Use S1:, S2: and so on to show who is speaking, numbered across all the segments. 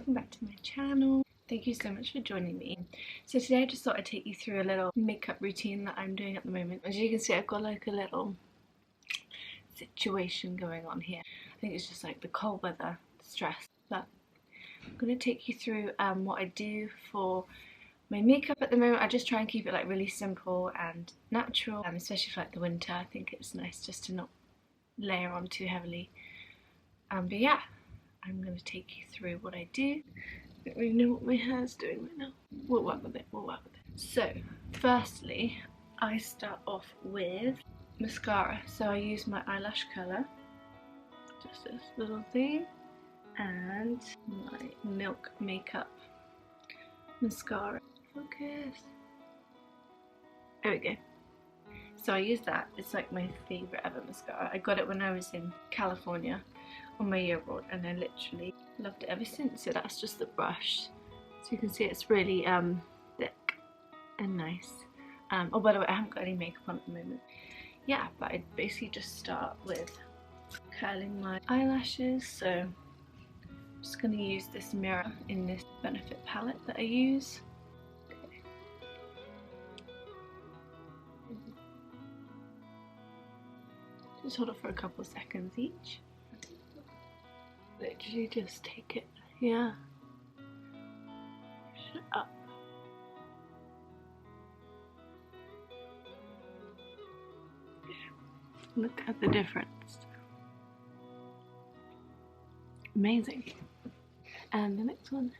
S1: welcome back to my channel. Thank you so much for joining me. So today I just thought I'd take you through a little makeup routine that I'm doing at the moment. As you can see, I've got like a little situation going on here. I think it's just like the cold weather stress, but I'm going to take you through what I do for my makeup at the moment. I just try and keep it like really simple and natural, especially for like the winter. I think it's nice just to not layer on too heavily. But yeah, I'm going to take you through what I do. I don't really know what my hair's doing right now. We'll work with it, we'll work with it. So, firstly, I start off with mascara. So I use my eyelash curler, just this little thing, and my Milk Makeup mascara. Focus. There we go. So I use that. It's like my favourite ever mascara. I got it when I was in California on my year abroad, and I literally loved it ever since. So that's just the brush. So you can see it's really thick and nice. Oh, by the way, I haven't got any makeup on at the moment. Yeah, but I basically just start with curling my eyelashes. So I'm just going to use this mirror in this Benefit palette that I use. Okay. Just hold it for a couple of seconds each. Literally just take it, yeah, push it up. Look at the difference. Amazing. And the next one.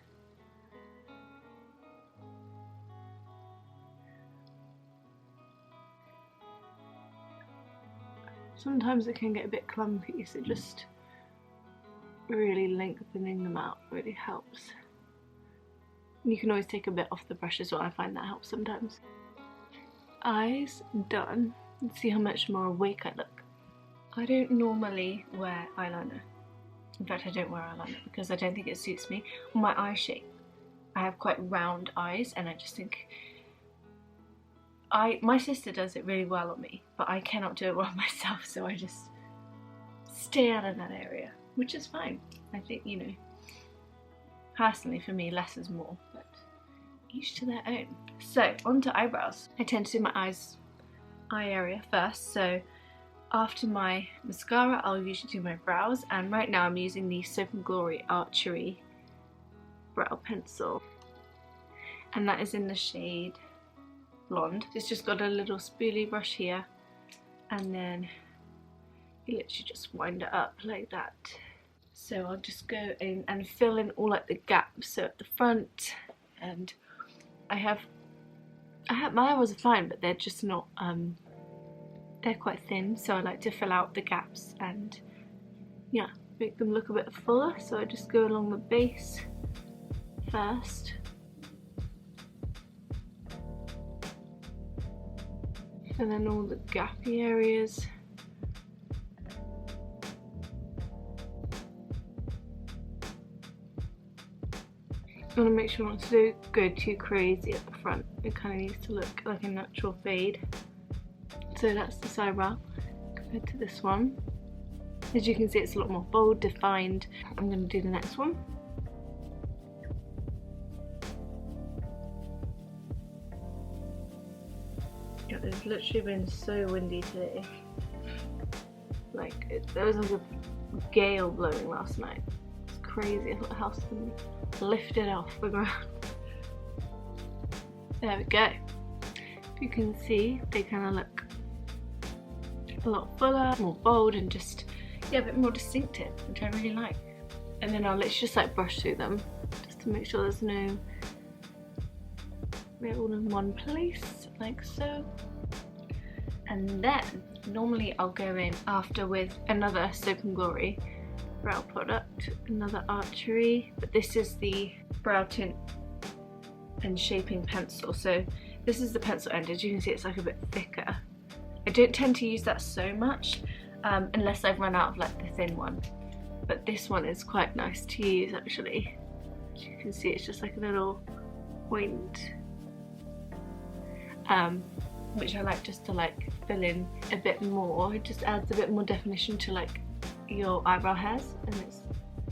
S1: Sometimes it can get a bit clumpy, so just really lengthening them out really helps. You can always take a bit off the brush as well. I find that helps sometimes. Eyes done. Let's see how much more awake I look. I don't normally wear eyeliner. In fact, I don't wear eyeliner because I don't think it suits me. My eye shape, I have quite round eyes, and I just think my sister does it really well on me, but I cannot do it well myself, so I just stay out of that area, which is fine. I think, you know, personally for me, less is more, but each to their own. So, on to eyebrows. I tend to do my eye area first, so after my mascara, I'll usually do my brows, and right now I'm using the Soap & Glory Archery brow pencil, and that is in the shade Blonde. It's just got a little spoolie brush here, and then you literally just wind it up like that. So I'll just go in and fill in all like the gaps, so at the front, and my eyebrows are fine, but they're just not, they're quite thin, so I like to fill out the gaps and, yeah, make them look a bit fuller. So I just go along the base first. And then all the gappy areas. You want to make sure not to go too crazy at the front. It kind of needs to look like a natural fade. So that's this eyebrow compared to this one. As you can see, it's a lot more bold, defined. I'm going to do the next one. Yeah, it's literally been so windy today. Like, there was like a gale blowing last night. It's crazy. I thought the house was going to be lifted off the ground. There we go. You can see they kind of look a lot fuller, more bold, and just, yeah, a bit more distinctive, which I really like. And then I'll literally just like brush through them just to make sure there's no, they're all in one place, like so. And then normally I'll go in after with another Soap & Glory brow product, another Archery, but this is the brow tint and shaping pencil. So this is the pencil end. As you can see, it's like a bit thicker. I don't tend to use that so much unless I've run out of like the thin one, but this one is quite nice to use actually. As you can see, it's just like a little point, which I like just to like fill in a bit more. It just adds a bit more definition to like your eyebrow hairs, and it's,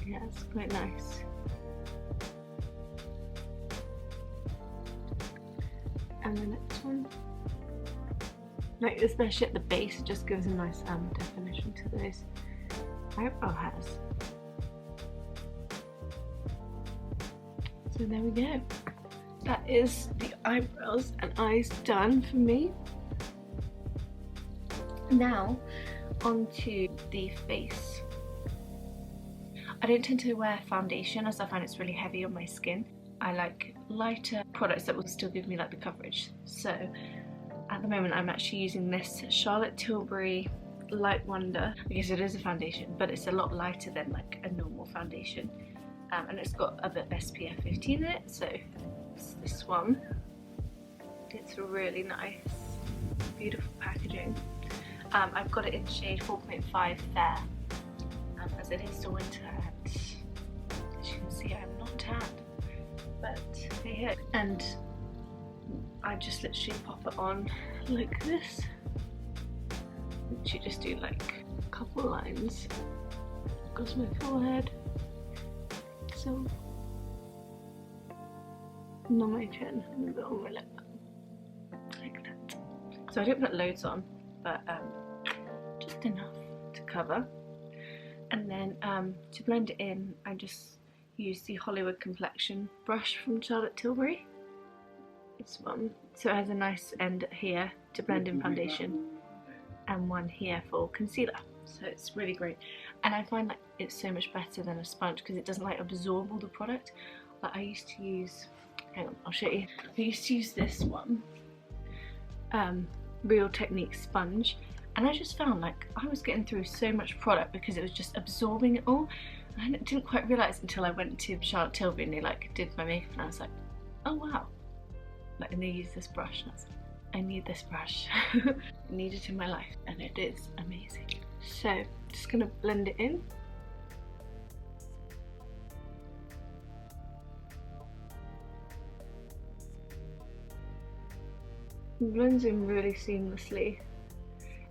S1: yeah, it's quite nice. and the next one. Like, especially at the base, it just gives a nice definition to those eyebrow hairs. So there we go. That is the eyebrows and eyes done for me. Now onto the face. I don't tend to wear foundation as I find it's really heavy on my skin. I like lighter products that will still give me like the coverage. So at the moment I'm actually using this Charlotte Tilbury Light Wonder. I guess it is a foundation, but it's a lot lighter than like a normal foundation. And it's got a bit of SPF 15 in it, so it's this one. It's really nice, beautiful packaging. I've got it in shade 4.5 Fair, as it is the winter, and as you can see I'm not tanned, but here. And I just literally pop it on like this. Literally just do like a couple lines across my forehead. So, not my chin, and a bit on my lip, like that. So I don't put loads on, but just enough to cover. And then to blend it in, I just use the Hollywood Complexion brush from Charlotte Tilbury. This one. So it has a nice end here to blend in foundation, and one here for concealer. So it's really great, and I find like it's so much better than a sponge because it doesn't like absorb all the product. Like I used to use, hang on, I'll show you. I used to use this one, Real Technique sponge, and I just found like I was getting through so much product because it was just absorbing it all. And I didn't quite realise until I went to Charlotte Tilbury and they like did my makeup, and I was like, oh wow, like, and they used this brush, and I was like, I need this brush. I need it in my life, and it is amazing. So just gonna blend it in. It blends in really seamlessly,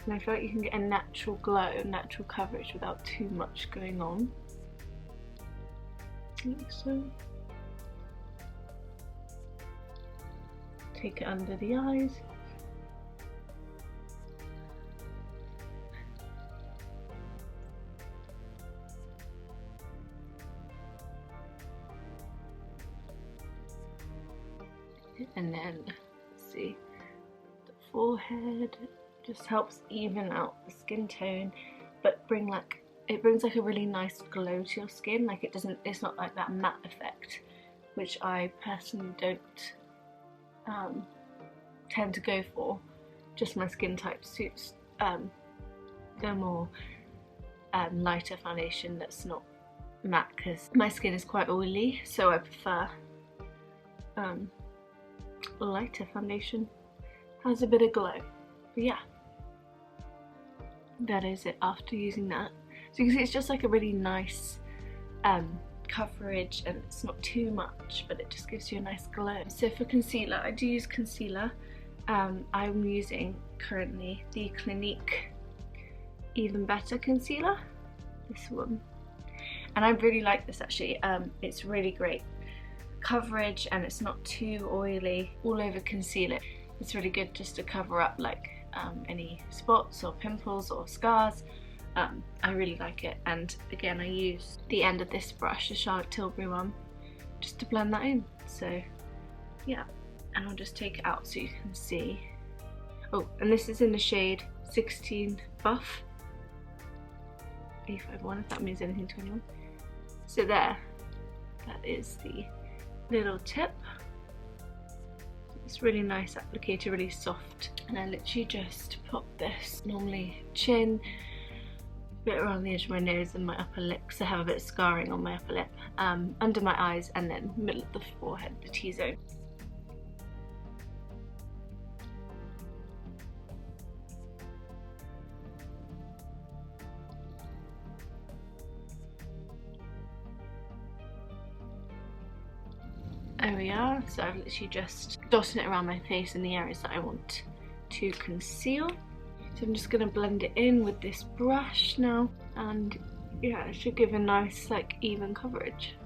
S1: and I feel like you can get a natural glow, natural coverage without too much going on. Like so. Take it under the eyes. And then, let's see, the forehead just helps even out the skin tone, but it brings like a really nice glow to your skin. Like it's not like that matte effect, which I personally don't tend to go for. Just my skin type suits the more lighter foundation that's not matte, because my skin is quite oily, so I prefer lighter foundation. Has a bit of glow. But yeah, that is it after using that. So you can see it's just like a really nice coverage, and it's not too much, but it just gives you a nice glow. So for concealer, I do use concealer. I'm using currently the Clinique Even Better concealer, this one, and I really like this actually. It's really great coverage, and it's not too oily all over concealer. It's really good just to cover up like any spots or pimples or scars. I really like it, and again I use the end of this brush, the Charlotte Tilbury one, just to blend that in. So yeah, and I'll just take it out so you can see. Oh, and this is in the shade 16 Buff, A51, if that means anything to anyone. So there, that is the little tip. It's really nice applicator, really soft, and I literally just pop this, normally chin, a bit around the edge of my nose and my upper lip, because I have a bit of scarring on my upper lip, under my eyes, and then middle of the forehead, the T-zone. There we are, so I've literally just dotted it around my face in the areas that I want to conceal. So I'm just going to blend it in with this brush now, and yeah, it should give a nice like even coverage.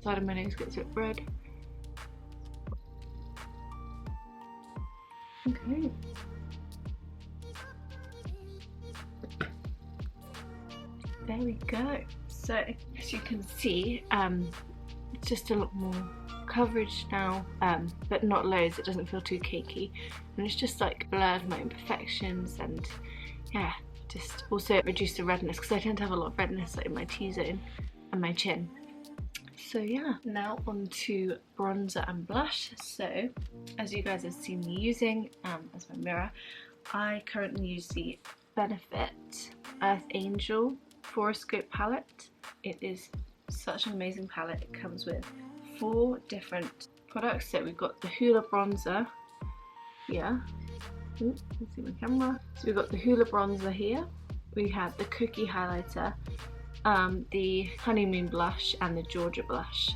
S1: Side of my nose gets a bit red. Okay. There we go. So as you can see, it's just a lot more coverage now, but not loads. It doesn't feel too cakey, and it's just like blurred my imperfections, and yeah, just also reduced the redness because I tend to have a lot of redness like in my T-zone and my chin. So yeah, now on to bronzer and blush. So as you guys have seen me using as my mirror, I currently use the Benefit Earth Angel Horoscope palette. It is such an amazing palette. It comes with 4 different products. So we've got the Hoola bronzer here. Ooh, let's see my camera. So we've got the Hoola bronzer here. We have the Cookie highlighter, the Honeymoon blush, and the Georgia blush.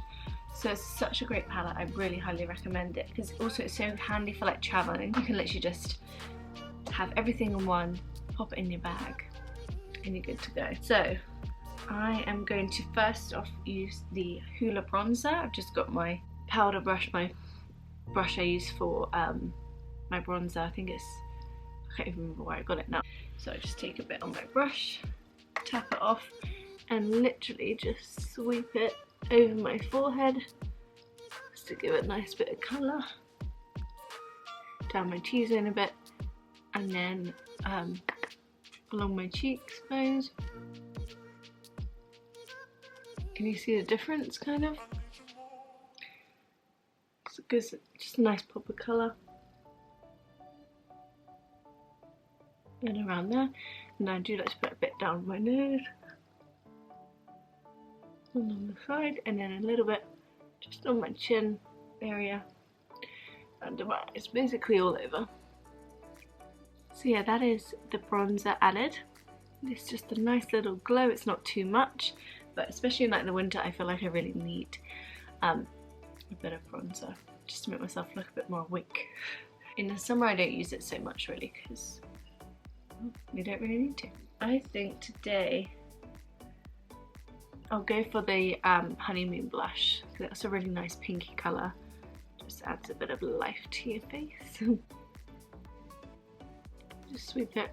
S1: So it's such a great palette. I really highly recommend it because also it's so handy for like traveling. You can literally just have everything in one, pop it in your bag, and you're good to go. So I am going to first off use the Hoola bronzer. I've just got my powder brush, my brush I use for my bronzer. I think it's, I can't even remember where I got it now. So I just take a bit on my brush, tap it off, and literally just sweep it over my forehead just to give it a nice bit of colour. Down my T-zone a bit, and then along my cheeks, bones. Can you see the difference, kind of? It gives just a nice pop of colour. And around there. And I do like to put a bit down my nose. And on the side, and then a little bit just on my chin area. Under my eyes, basically all over. So yeah, that is the bronzer added. It's just a nice little glow. It's not too much, but especially in like the winter, I feel like I really need a bit of bronzer just to make myself look a bit more awake. In the summer, I don't use it so much really because you don't really need to. I think today I'll go for the Honeymoon blush because that's a really nice pinky colour. Just adds a bit of life to your face. Just sweep it.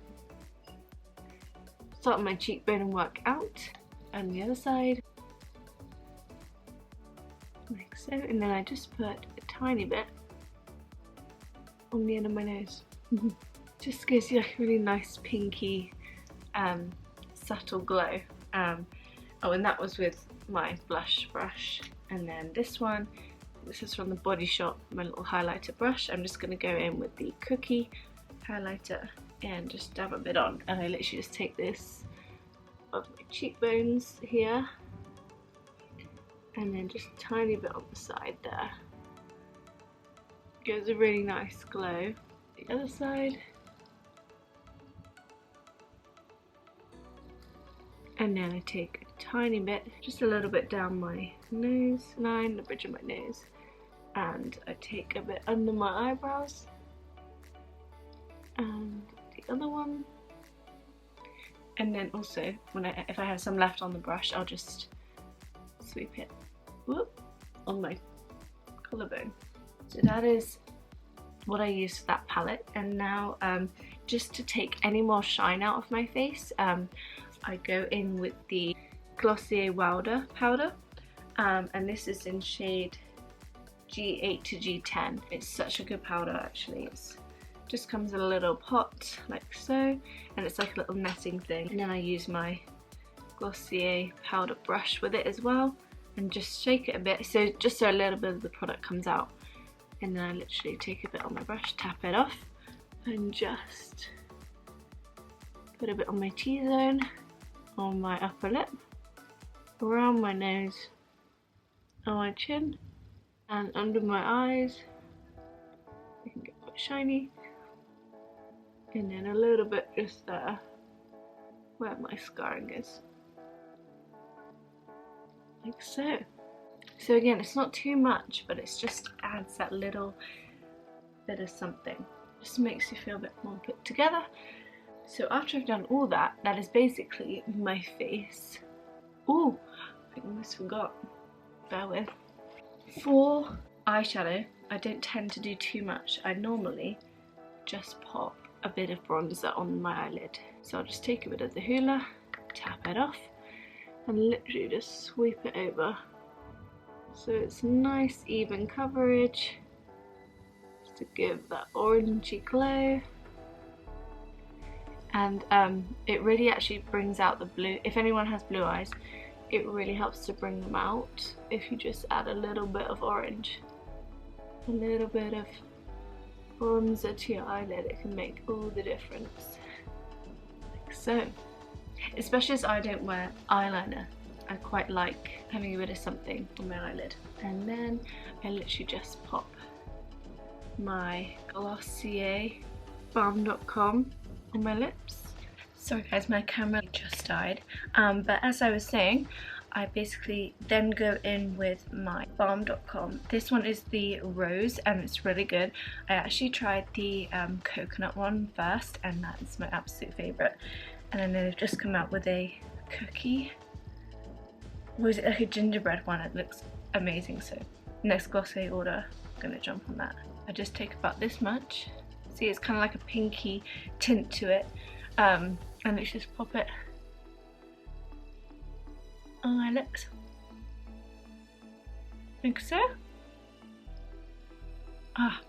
S1: Start on my cheekbone and work out, and the other side, like so. And then I just put a tiny bit on the end of my nose. Just gives you like a really nice pinky, subtle glow. Oh, and that was with my blush brush. And then this one, this is from the Body Shop, my little highlighter brush. I'm just going to go in with the Cookie highlighter and just dab a bit on, and I literally just take this of my cheekbones here and then just a tiny bit on the side there. Gives a really nice glow. The other side, and then I take a tiny bit, just a little bit down my nose line, the bridge of my nose, and I take a bit under my eyebrows and the other one, and then also when if I have some left on the brush, I'll just sweep it whoop, on my collarbone. So that is what I use for that palette. And now just to take any more shine out of my face, I go in with the Glossier Wilder powder, and this is in shade G8 to G10. It's such a good powder actually. It's just comes in a little pot like so, and it's like a little netting thing. And then I use my Glossier powder brush with it as well, and just shake it a bit, so just so a little bit of the product comes out. And then I literally take a bit on my brush, tap it off, and just put a bit on my T-zone, on my upper lip, around my nose, on my chin, and under my eyes. You can get quite shiny. And then a little bit just there, where my scarring is. Like so. So again, it's not too much, but it just adds that little bit of something. Just makes you feel a bit more put together. So after I've done all that, that is basically my face. Ooh, I almost forgot. Bear with. For eyeshadow, I don't tend to do too much. I normally just pop a bit of bronzer on my eyelid. So I'll just take a bit of the Hoola, tap it off, and literally just sweep it over. So it's nice even coverage, just to give that orangey glow. And it really actually brings out the blue. If anyone has blue eyes, it really helps to bring them out if you just add a little bit of orange. A little bit of bronzer to your eyelid, it can make all the difference. Like so. Especially as I don't wear eyeliner, I quite like having a bit of something on my eyelid. And then I literally just pop my Glossier balm.com on my lips. Sorry guys, my camera just died. But as I was saying, I basically then go in with my balm.com. This one is the rose and it's really good. I actually tried the coconut one first and that is my absolute favourite. And then they've just come out with a cookie. Was it like a gingerbread one? It looks amazing. So next Glossier order, I'm gonna jump on that. I just take about this much. See, it's kind of like a pinky tint to it. And let's just pop it on my lips. Like so. Ah,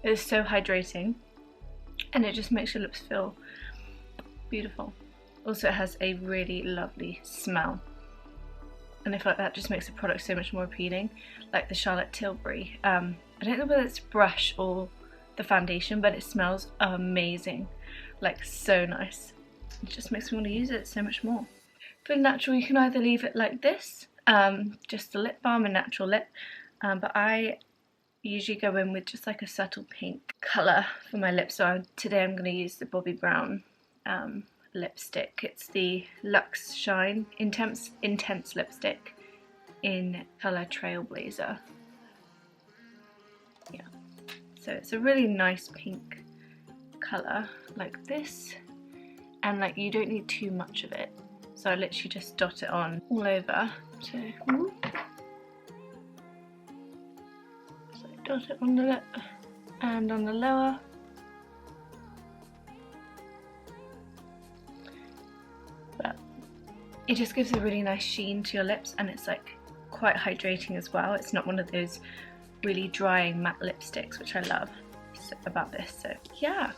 S1: it is so hydrating and it just makes your lips feel beautiful. Also it has a really lovely smell and I feel like that just makes the product so much more appealing, like the Charlotte Tilbury. I don't know whether it's brush or the foundation, but it smells amazing, like so nice. It just makes me want to use it so much more. For natural, you can either leave it like this, just a lip balm and natural lip, but I usually go in with just like a subtle pink colour for my lips. So today I'm going to use the Bobbi Brown lipstick. It's the Luxe Shine Intense lipstick in colour Trailblazer. Yeah, so it's a really nice pink colour like this, and like you don't need too much of it. So I literally just dot it on all over. So dot it on the lip and on the lower. But it just gives a really nice sheen to your lips and it's like quite hydrating as well. It's not one of those really drying matte lipsticks, which I love about this. So yeah,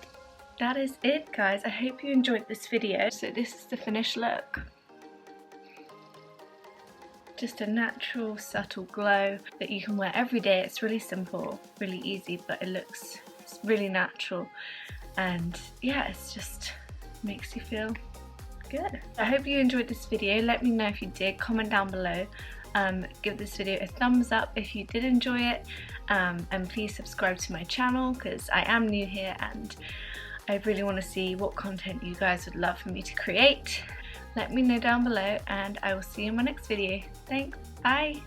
S1: that is it guys. I hope you enjoyed this video. So this is the finished look. Just a natural subtle glow that you can wear every day. It's really simple, really easy, but it's really natural and yeah, it's just makes you feel good. I hope you enjoyed this video. Let me know if you did, comment down below. Give this video a thumbs up if you did enjoy it, and please subscribe to my channel because I am new here and I really want to see what content you guys would love for me to create. Let me know down below and I will see you in my next video. Thanks, bye!